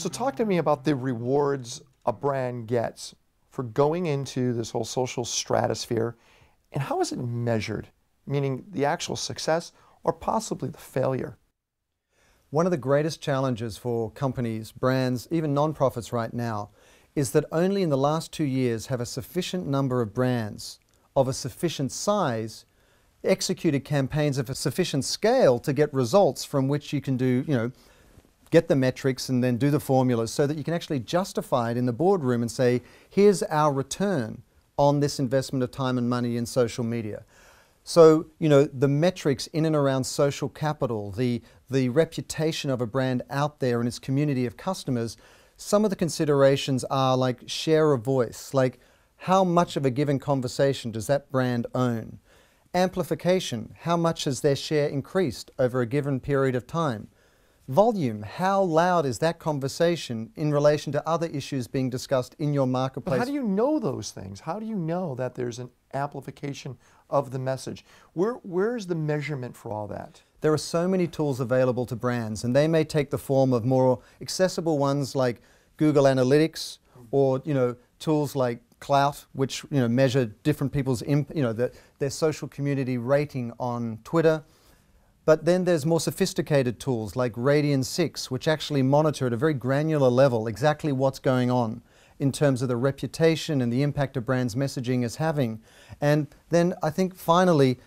So talk to me about the rewards a brand gets for going into this whole social stratosphere, and how is it measured? Meaning the actual success or possibly the failure? One of the greatest challenges for companies, brands, even nonprofits right now, is that only in the last 2 years have a sufficient number of brands of a sufficient size executed campaigns of a sufficient scale to get results from which you can do, get the metrics and then do the formulas so that you can actually justify it in the boardroom and say, here's our return on this investment of time and money in social media. So, the metrics in and around social capital, the reputation of a brand out there and its community of customers, some of the considerations are like share of voice, like how much of a given conversation does that brand own? Amplification, how much has their share increased over a given period of time? Volume, how loud is that conversation in relation to other issues being discussed in your marketplace? But how do you know those things? How do you know that there's an amplification of the message? Where's the measurement for all that? There are so many tools available to brands, and they may take the form of more accessible ones like Google Analytics, or tools like Clout, which measure different people's their social community rating on Twitter. But then there's more sophisticated tools like Radian6, which actually monitor at a very granular level exactly what's going on in terms of the reputation and the impact a brand's messaging is having. And then I think finally,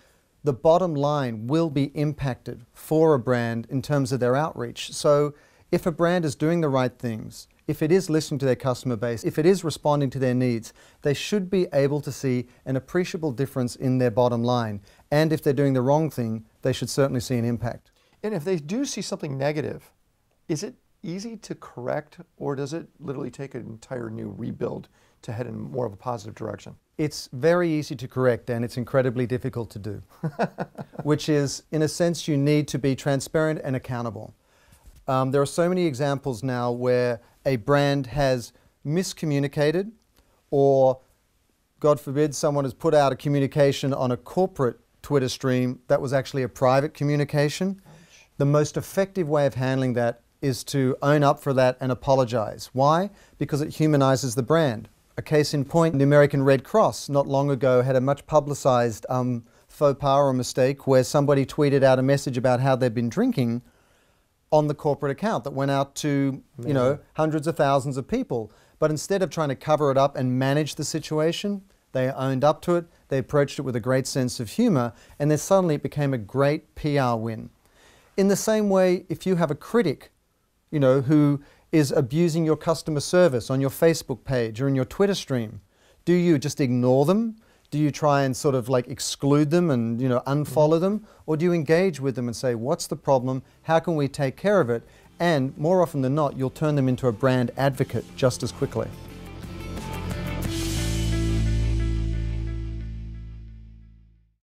the bottom line will be impacted for a brand in terms of their outreach. So if a brand is doing the right things, if it is listening to their customer base, if it is responding to their needs, they should be able to see an appreciable difference in their bottom line. And if they're doing the wrong thing, they should certainly see an impact. And if they do see something negative, is it easy to correct, or does it literally take an entire new rebuild to head in more of a positive direction? It's very easy to correct, and it's incredibly difficult to do, which is, in a sense, you need to be transparent and accountable. There are so many examples now where a brand has miscommunicated, or, God forbid, someone has put out a communication on a corporate Twitter stream that was actually a private communication. The most effective way of handling that is to own up for that and apologize. Why? Because it humanizes the brand. A case in point, the American Red Cross not long ago had a much publicized faux pas or mistake where somebody tweeted out a message about how they'd been drinking on the corporate account that went out to, hundreds of thousands of people. But instead of trying to cover it up and manage the situation, they owned up to it, they approached it with a great sense of humor, and then suddenly it became a great PR win. In the same way, if you have a critic, who is abusing your customer service on your Facebook page or in your Twitter stream, do you just ignore them? Do you try and sort of like exclude them and unfollow them? Or do you engage with them and say, what's the problem? How can we take care of it? And more often than not, you'll turn them into a brand advocate just as quickly.